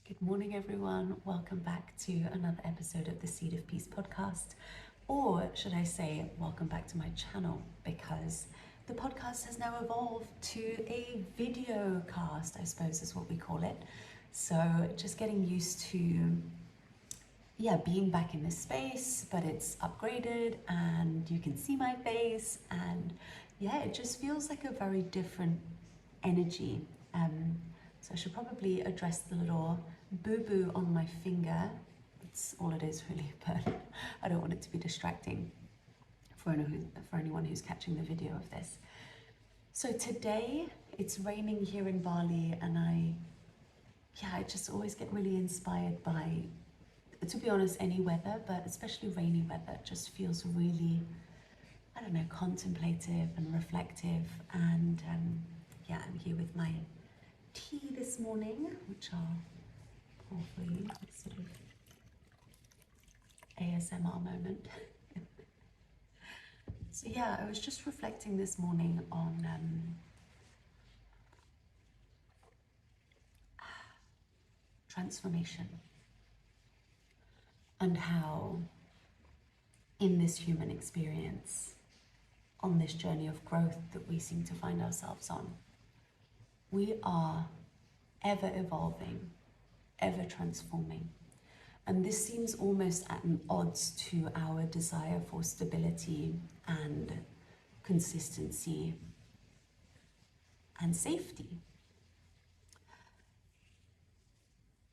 Good morning, everyone. Welcome back to another episode of the Seed of Peace podcast. Or should I say, welcome back to my channel, because the podcast has now evolved to a video cast, I suppose is what we call it. So just getting used to, being back in this space, but it's upgraded and you can see my face. And it just feels like a very different energy. So I should probably address the little boo-boo on my finger. That's all it is really, but I don't want it to be distracting for anyone who's catching the video of this. So today it's raining here in Bali, and I just always get really inspired by, to be honest, any weather, but especially rainy weather just feels really, contemplative and reflective. And I'm here with my tea this morning, which I'll pour for you, this sort of ASMR moment. So I was just reflecting this morning on transformation, and how in this human experience, on this journey of growth that we seem to find ourselves on, we are ever evolving, ever transforming. And this seems almost at an odds to our desire for stability and consistency and safety.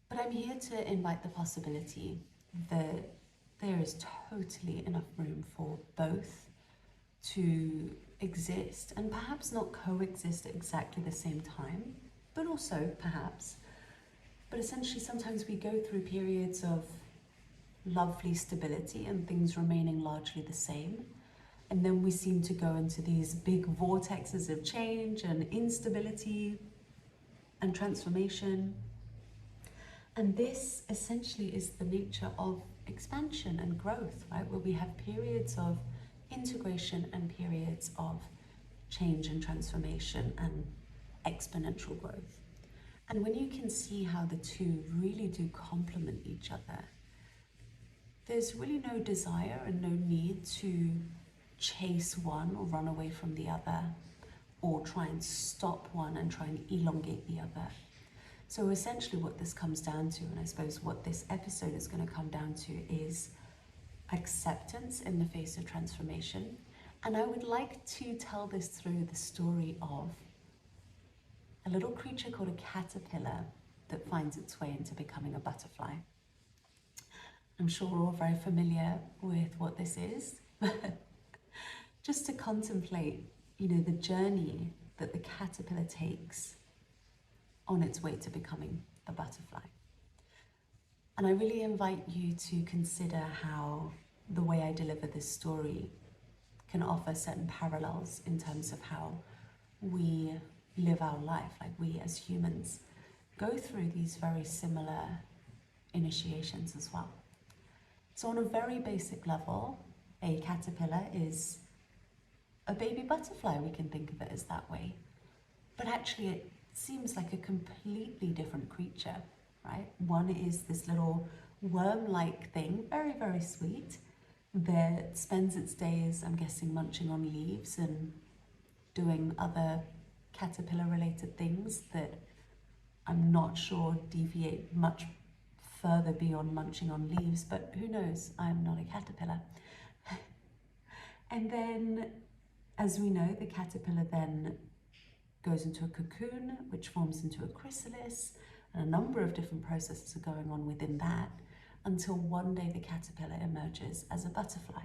But I'm here to invite the possibility that there is totally enough room for both to exist, and perhaps not coexist at exactly the same time, but also perhaps. But essentially, sometimes we go through periods of lovely stability and things remaining largely the same. And then we seem to go into these big vortexes of change and instability and transformation. And this essentially is the nature of expansion and growth, right? Where we have periods of integration and periods of change and transformation and exponential growth. And when you can see how the two really do complement each other, there's really no desire and no need to chase one or run away from the other, or try and stop one and try and elongate the other. So essentially what this comes down to, and I suppose what this episode is going to come down to, is acceptance in the face of transformation. And I would like to tell this through the story of a little creature called a caterpillar that finds its way into becoming a butterfly. I'm sure we're all very familiar with what this is, but just to contemplate, the journey that the caterpillar takes on its way to becoming a butterfly. And I really invite you to consider how the way I deliver this story can offer certain parallels in terms of how we live our life. Like, we as humans go through these very similar initiations as well. So on a very basic level, a caterpillar is a baby butterfly. We can think of it as that way. But actually it seems like a completely different creature, right? One is this little worm-like thing, very, very sweet, that spends its days, I'm guessing, munching on leaves and doing other caterpillar-related things that I'm not sure deviate much further beyond munching on leaves, but who knows? I'm not a caterpillar. And then, as we know, the caterpillar then goes into a cocoon, which forms into a chrysalis, and a number of different processes are going on within that, until one day the caterpillar emerges as a butterfly.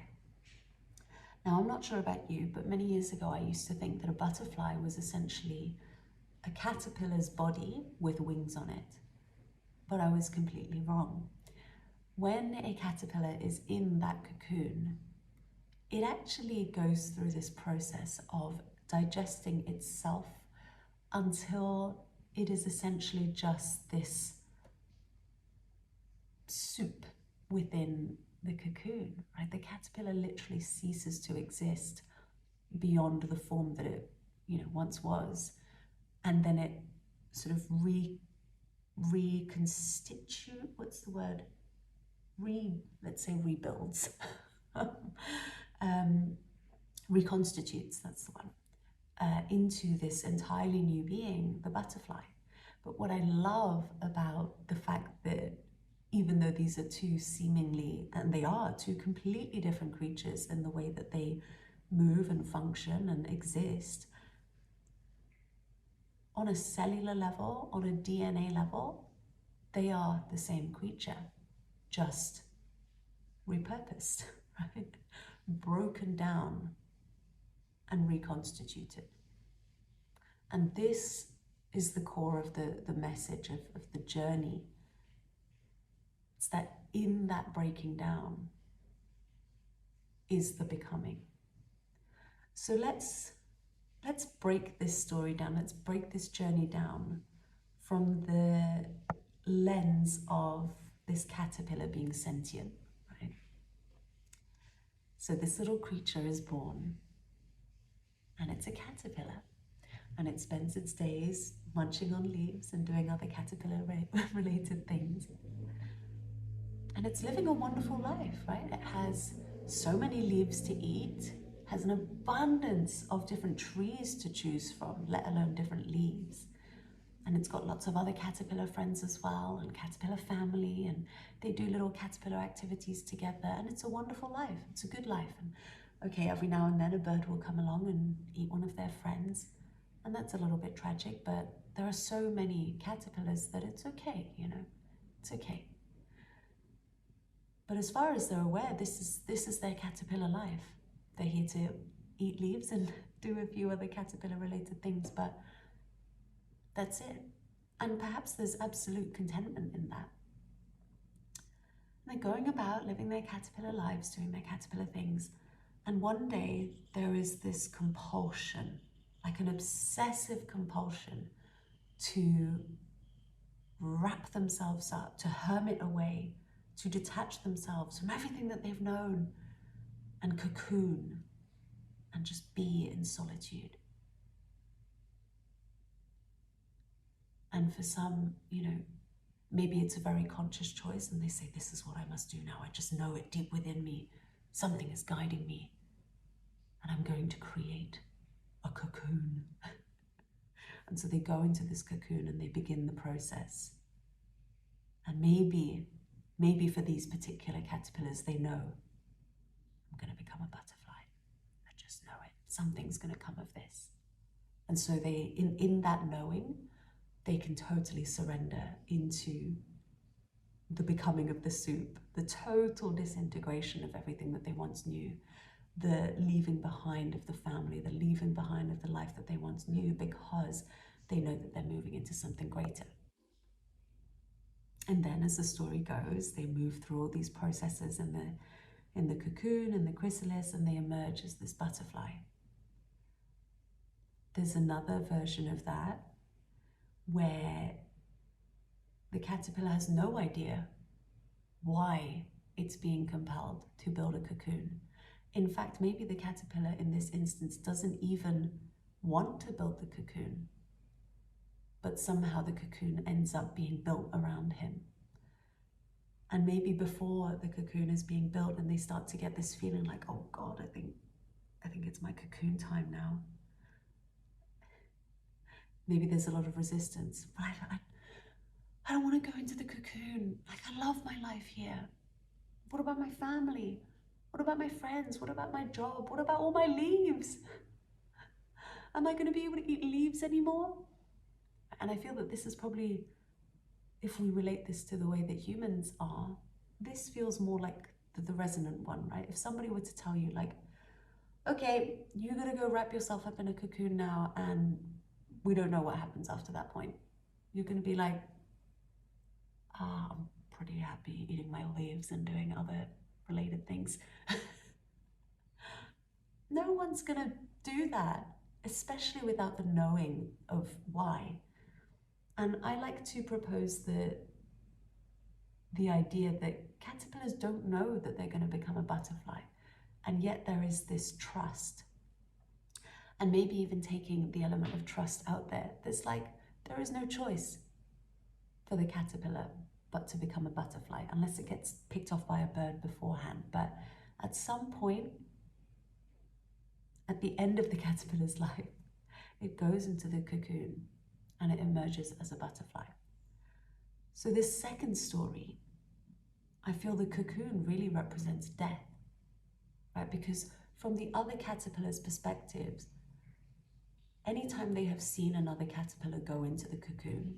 Now, I'm not sure about you, but many years ago I used to think that a butterfly was essentially a caterpillar's body with wings on it. But I was completely wrong. When a caterpillar is in that cocoon, it actually goes through this process of digesting itself until it is essentially just this soup within the cocoon, right? The caterpillar literally ceases to exist beyond the form that it, once was, and then it sort of reconstitute, what's the word? Let's say rebuilds. Reconstitutes, that's the one, into this entirely new being, the butterfly. But what I love about the fact that even though these are two seemingly, and they are two completely different creatures in the way that they move and function and exist, on a cellular level, on a DNA level, they are the same creature, just repurposed, right? Broken down and reconstituted. And this is the core of the message of the journey. It's that in that breaking down is the becoming. So let's break this story down. Let's break this journey down from the lens of this caterpillar being sentient, right? So this little creature is born, and it's a caterpillar, and it spends its days munching on leaves and doing other caterpillar related things. And it's living a wonderful life, right? It has so many leaves to eat, has an abundance of different trees to choose from, let alone different leaves. And it's got lots of other caterpillar friends as well, and caterpillar family, and they do little caterpillar activities together, and it's a wonderful life. It's a good life. And okay, every now and then a bird will come along and eat one of their friends, and that's a little bit tragic, but there are so many caterpillars that it's okay, you know, it's okay. But as far as they're aware, this is their caterpillar life. They're here to eat leaves and do a few other caterpillar related things, but that's it. And perhaps there's absolute contentment in that. And they're going about living their caterpillar lives, doing their caterpillar things. And one day there is this compulsion, like an obsessive compulsion, to wrap themselves up, to hermit away, to detach themselves from everything that they've known and cocoon and just be in solitude. And for some, you know, maybe it's a very conscious choice and they say, this is what I must do now. I just know it deep within me. Something is guiding me and I'm going to create a cocoon. And so they go into this cocoon and they begin the process. And maybe for these particular caterpillars, they know, I'm going to become a butterfly. I just know it. Something's going to come of this. And so they, in that knowing, they can totally surrender into the becoming of the soup, the total disintegration of everything that they once knew, the leaving behind of the family, the leaving behind of the life that they once knew, because they know that they're moving into something greater. And then as the story goes, they move through all these processes in the cocoon and the chrysalis, and they emerge as this butterfly. There's another version of that where the caterpillar has no idea why it's being compelled to build a cocoon. In fact, maybe the caterpillar in this instance doesn't even want to build the cocoon, but somehow the cocoon ends up being built around him. And maybe before the cocoon is being built and they start to get this feeling like, oh God, I think it's my cocoon time now. Maybe there's a lot of resistance. But I don't want to go into the cocoon. Like, I love my life here. What about my family? What about my friends? What about my job? What about all my leaves? Am I going to be able to eat leaves anymore? And I feel that this is probably, if we relate this to the way that humans are, this feels more like the resonant one, right? If somebody were to tell you like, okay, you're going to go wrap yourself up in a cocoon now and we don't know what happens after that point. You're going to be like, I'm pretty happy eating my leaves and doing other related things. No one's going to do that, especially without the knowing of why. And I like to propose the idea that caterpillars don't know that they're going to become a butterfly, and yet there is this trust. And maybe even taking the element of trust out there, there's like, there is no choice. for the caterpillar but to become a butterfly, unless it gets picked off by a bird beforehand. But at some point, at the end of the caterpillar's life, it goes into the cocoon and it emerges as a butterfly. So this second story, I feel the cocoon really represents death, right? Because from the other caterpillar's perspectives, anytime they have seen another caterpillar go into the cocoon,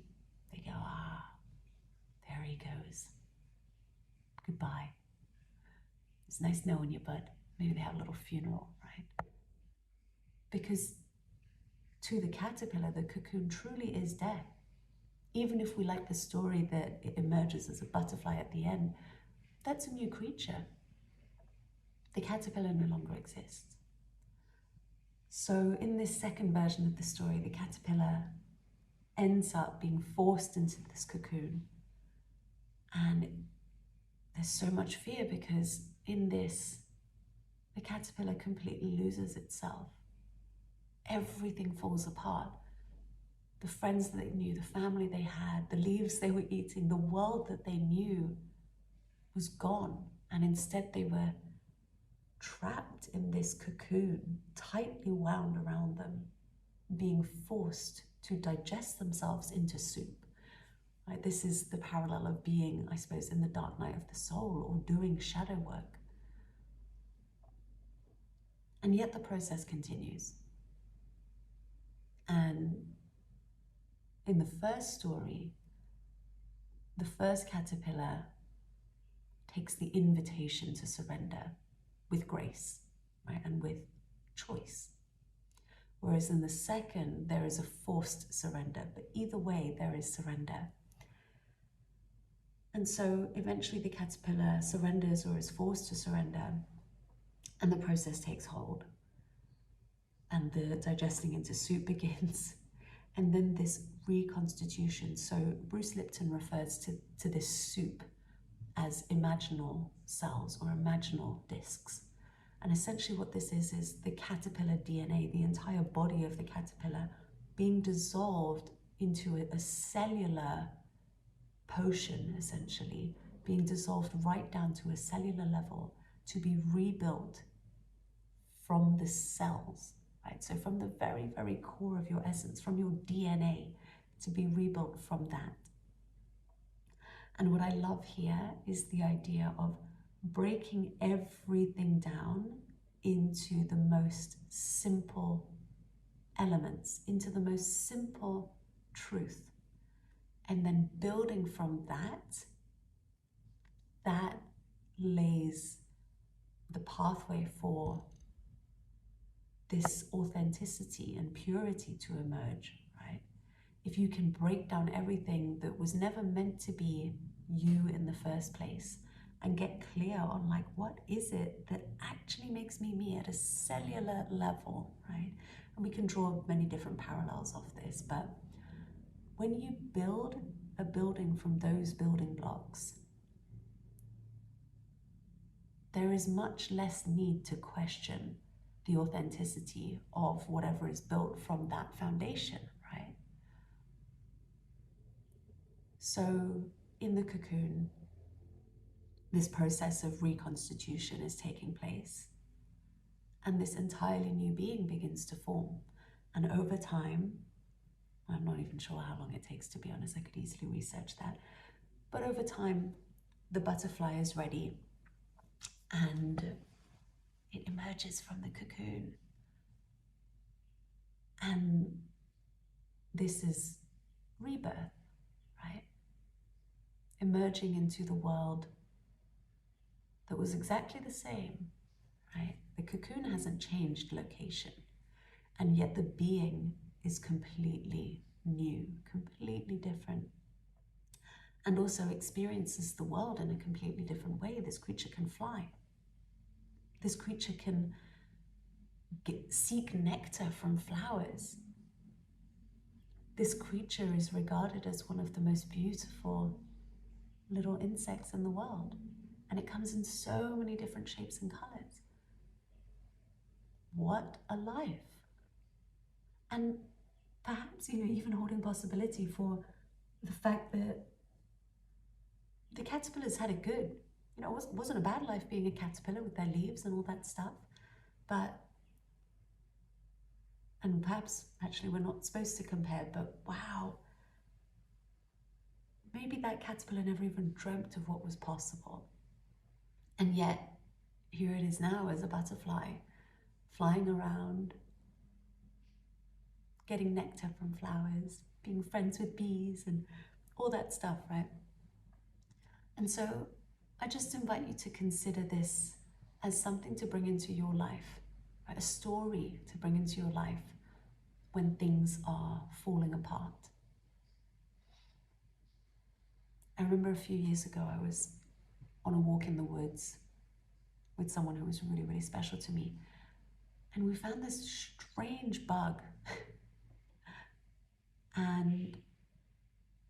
they go, ah, there he goes. Goodbye. It's nice knowing you, bud. Maybe they have a little funeral, right? Because to the caterpillar, the cocoon truly is death. Even if we like the story that it emerges as a butterfly at the end, that's a new creature. The caterpillar no longer exists. So in this second version of the story, the caterpillar ends up being forced into this cocoon. And there's so much fear because in this, the caterpillar completely loses itself. Everything falls apart. The friends that they knew, the family they had, the leaves they were eating, the world that they knew was gone. And instead they were trapped in this cocoon, tightly wound around them, being forced to digest themselves into soup. Right? This is the parallel of being, I suppose, in the dark night of the soul or doing shadow work. And yet the process continues. And in the first story, the first caterpillar takes the invitation to surrender with grace, right, and with choice. Whereas in the second, there is a forced surrender, but either way, there is surrender. And so eventually the caterpillar surrenders or is forced to surrender, and the process takes hold. And the digesting into soup begins. And then this reconstitution. So Bruce Lipton refers to this soup as imaginal cells or imaginal discs. And essentially what this is the caterpillar DNA, the entire body of the caterpillar being dissolved into a cellular potion, essentially, being dissolved right down to a cellular level to be rebuilt from the cells, right? So from the very, very core of your essence, from your DNA, to be rebuilt from that. And what I love here is the idea of breaking everything down into the most simple elements, into the most simple truth. And then building from that, that lays the pathway for this authenticity and purity to emerge, right? If you can break down everything that was never meant to be you in the first place and get clear on like, what is it that actually makes me me at a cellular level, right? And we can draw many different parallels of this, but when you build a building from those building blocks, there is much less need to question the authenticity of whatever is built from that foundation, right? So in the cocoon, this process of reconstitution is taking place, and this entirely new being begins to form. And over time, I'm not even sure how long it takes, to be honest, I could easily research that. But over time, the butterfly is ready and it emerges from the cocoon. And this is rebirth, right? Emerging into the world that was exactly the same, right? The cocoon hasn't changed location, and yet the being is completely new, completely different, and also experiences the world in a completely different way. This creature can fly. This creature can seek nectar from flowers. This creature is regarded as one of the most beautiful little insects in the world, and it comes in so many different shapes and colors. What a life. And perhaps, even holding possibility for the fact that the caterpillars had it good. You know, it wasn't a bad life being a caterpillar with their leaves and all that stuff. But, and perhaps actually we're not supposed to compare, but wow, maybe that caterpillar never even dreamt of what was possible. And yet, here it is now as a butterfly, flying around, getting nectar from flowers, being friends with bees and all that stuff, right? And so I just invite you to consider this as something to bring into your life, right? A story to bring into your life when things are falling apart. I remember a few years ago, I was on a walk in the woods with someone who was really, really special to me. And we found this strange bug. And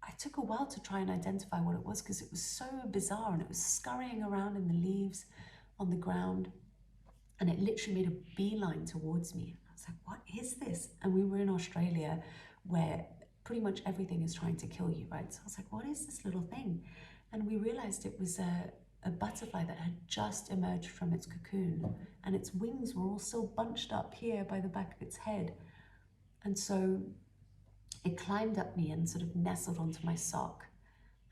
I took a while to try and identify what it was because it was so bizarre, and it was scurrying around in the leaves on the ground, and it literally made a beeline towards me. I was like, what is this? And we were in Australia where pretty much everything is trying to kill you, right? So I was like, what is this little thing? And we realized it was a butterfly that had just emerged from its cocoon, and its wings were all still bunched up here by the back of its head. And so it climbed up me and sort of nestled onto my sock,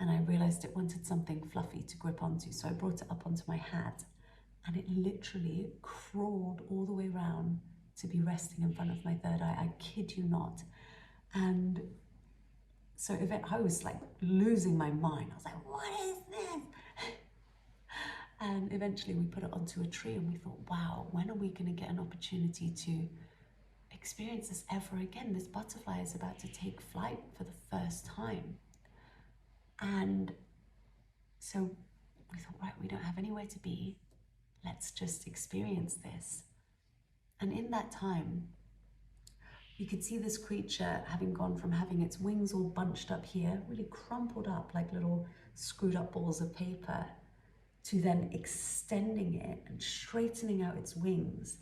and I realized it wanted something fluffy to grip onto, so I brought it up onto my hat, and it literally crawled all the way around to be resting in front of my third eye. I kid you not. And so I was like losing my mind. I was like, what is this? And eventually we put it onto a tree, and we thought, wow, when are we going to get an opportunity to experience this ever again? This butterfly is about to take flight for the first time. And so we thought, right, we don't have anywhere to be. Let's just experience this. And in that time, you could see this creature having gone from having its wings all bunched up here, really crumpled up like little screwed up balls of paper, to then extending it and straightening out its wings.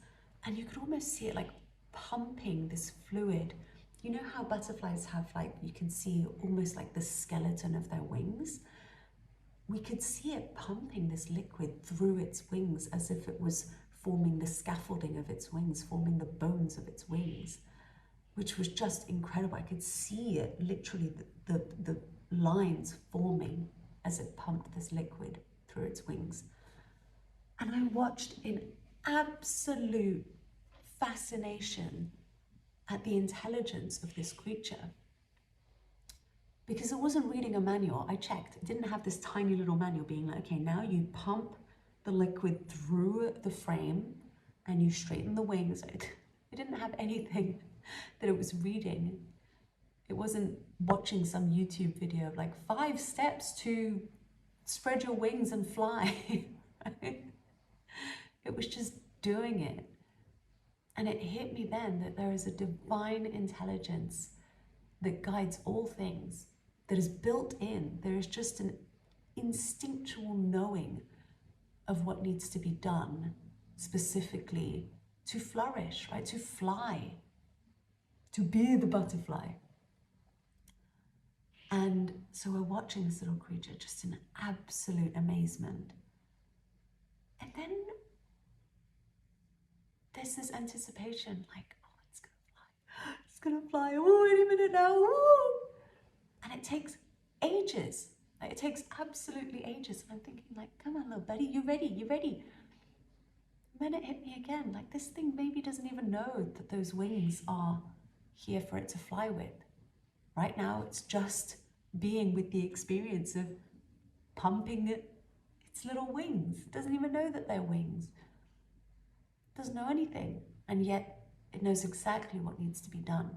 And you could almost see it like pumping this fluid. You know how butterflies have, like, you can see almost like the skeleton of their wings? We could see it pumping this liquid through its wings as if it was forming the scaffolding of its wings, forming the bones of its wings, which was just incredible. I could see it, literally the lines forming as it pumped this liquid through its wings. And I watched in absolute fascination at the intelligence of this creature, because it wasn't reading a manual. I checked. It didn't have this tiny little manual being like, okay, now you pump the liquid through the frame and you straighten the wings. It didn't have anything that it was reading. It wasn't watching some YouTube video of like 5 steps to spread your wings and fly. Right? It was just doing it. And it hit me then that there is a divine intelligence that guides all things, that is built in. There is just an instinctual knowing of what needs to be done specifically to flourish, right? To fly, to be the butterfly. And so we're watching this little creature just in absolute amazement. And then there's this anticipation, like, oh, it's gonna fly. It's gonna fly. Oh, any minute now. Woo! And it takes ages. Like, it takes absolutely ages. And I'm thinking, like, come on, little buddy, you ready? You ready? And then it hit me again. Like, this thing maybe doesn't even know that those wings are here for it to fly with. Right now, it's just being with the experience of pumping its little wings. It doesn't even know that they're wings. It doesn't know anything. And yet, it knows exactly what needs to be done.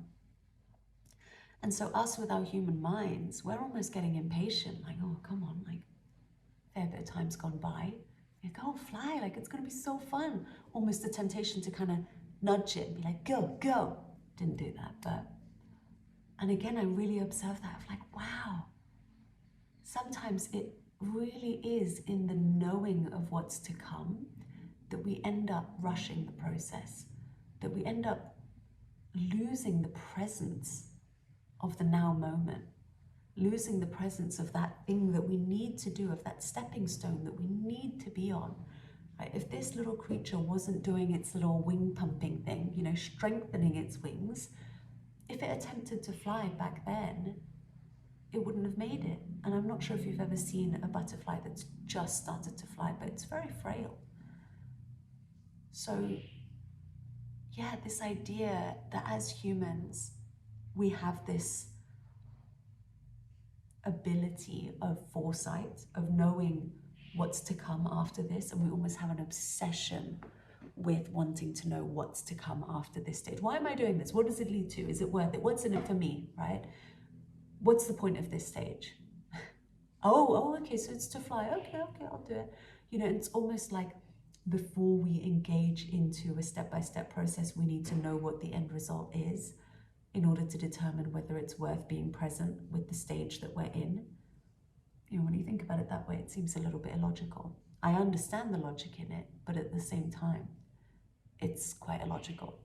And so us with our human minds, we're almost getting impatient. Like, oh, come on, like, a fair bit of time's gone by. You go, fly, like, it's going to be so fun. Almost a temptation to kind of nudge it and be like, go, go. Didn't do that, but... And again, I really observed that. I'm like, wow, sometimes it really is in the knowing of what's to come that we end up rushing the process, that we end up losing the presence of the now moment, losing the presence of that thing that we need to do, of that stepping stone that we need to be on. Right? If this little creature wasn't doing its little wing pumping thing, you know, strengthening its wings, if it attempted to fly back then, it wouldn't have made it. And I'm not sure if you've ever seen a butterfly that's just started to fly, but it's very frail. So yeah, this idea that as humans, we have this ability of foresight, of knowing what's to come after this, and we almost have an obsession with wanting to know what's to come after this stage. Why am I doing this? What does it lead to? Is it worth it? What's in it for me, right? What's the point of this stage? Oh, okay, so it's to fly. Okay, I'll do it. You know, it's almost like before we engage into a step-by-step process, we need to know what the end result is in order to determine whether it's worth being present with the stage that we're in. You know, when you think about it that way, it seems a little bit illogical. I understand the logic in it, but at the same time, it's quite illogical.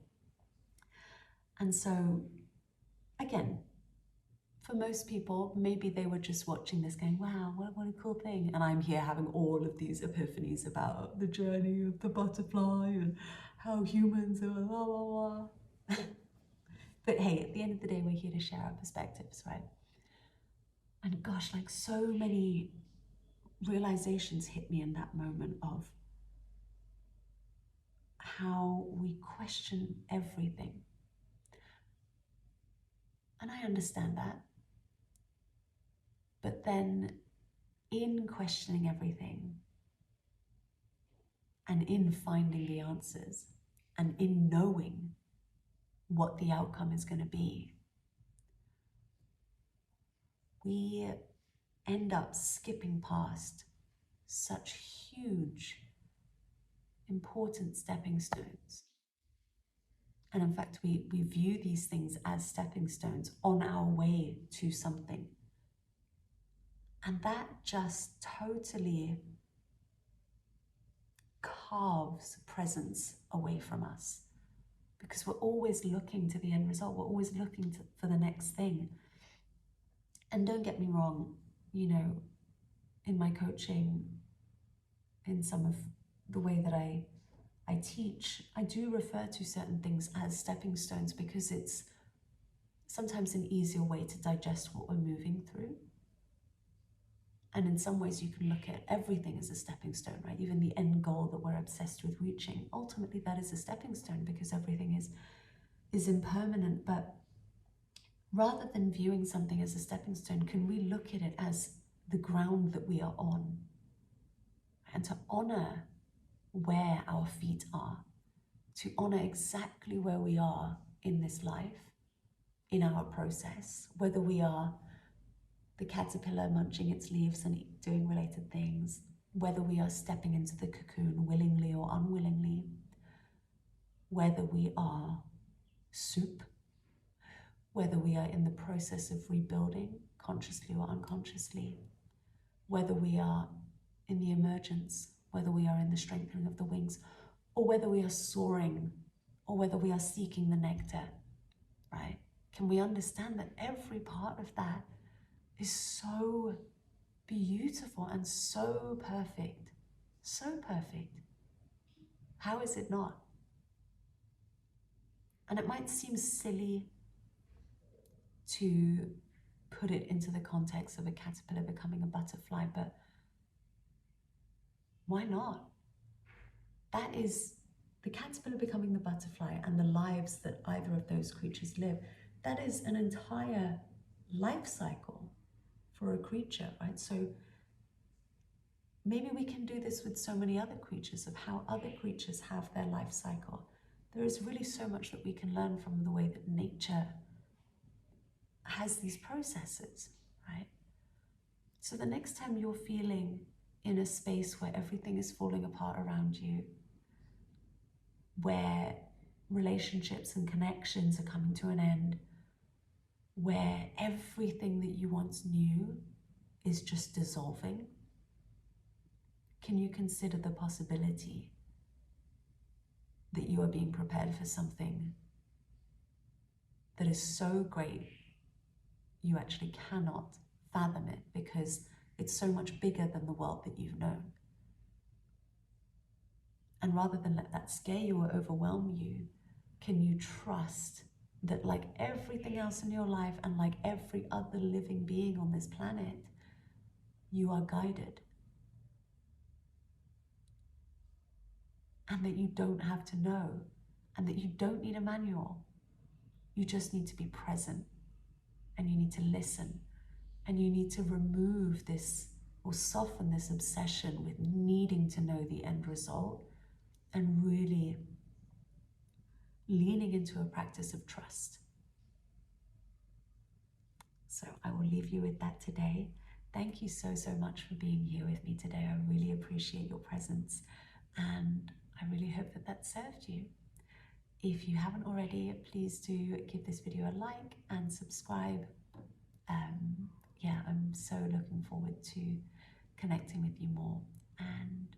And so, again, for most people, maybe they were just watching this going, wow, what a cool thing. And I'm here having all of these epiphanies about the journey of the butterfly and how humans are blah, blah, blah. But hey, at the end of the day, we're here to share our perspectives, right? And gosh, like so many realizations hit me in that moment of how we question everything. And I understand that. But then in questioning everything and in finding the answers and in knowing what the outcome is going to be, we end up skipping past such huge, important stepping stones. And in fact, we view these things as stepping stones on our way to something. And that just totally carves presence away from us, because we're always looking to the end result. We're always looking for the next thing. And don't get me wrong, you know, in my coaching, in some of the way that I teach, I do refer to certain things as stepping stones because it's sometimes an easier way to digest what we're moving through. And in some ways you can look at everything as a stepping stone, right? Even the end goal that we're obsessed with reaching, ultimately that is a stepping stone because everything is impermanent. But rather than viewing something as a stepping stone, can we look at it as the ground that we are on? And to honor where our feet are, to honor exactly where we are in this life, in our process, whether we are the caterpillar munching its leaves and doing related things, whether we are stepping into the cocoon willingly or unwillingly, whether we are soup, whether we are in the process of rebuilding consciously or unconsciously, whether we are in the emergence, whether we are in the strengthening of the wings, or whether we are soaring, or whether we are seeking the nectar, right? Can we understand that every part of that is so beautiful and so perfect? So perfect. How is it not? And it might seem silly to put it into the context of a caterpillar becoming a butterfly, but why not? That is the caterpillar becoming the butterfly and the lives that either of those creatures live. That is an entire life cycle for a creature, right? So maybe we can do this with so many other creatures, of how other creatures have their life cycle. There is really so much that we can learn from the way that nature has these processes, right? So the next time you're feeling in a space where everything is falling apart around you, where relationships and connections are coming to an end, where everything that you once knew is just dissolving, can you consider the possibility that you are being prepared for something that is so great you actually cannot fathom it because it's so much bigger than the world that you've known. And rather than let that scare you or overwhelm you, can you trust that, like everything else in your life and like every other living being on this planet, you are guided? And that you don't have to know, and that you don't need a manual. You just need to be present, and you need to listen, and you need to remove this or soften this obsession with needing to know the end result, and really leaning into a practice of trust. So I will leave you with that today. Thank you so, so much for being here with me today. I really appreciate your presence, and I really hope that that served you. If you haven't already, please do give this video a like and subscribe. Yeah, I'm so looking forward to connecting with you more. And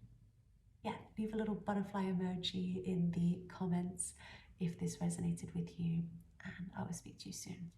yeah, leave a little butterfly emoji in the comments if this resonated with you, and I will speak to you soon.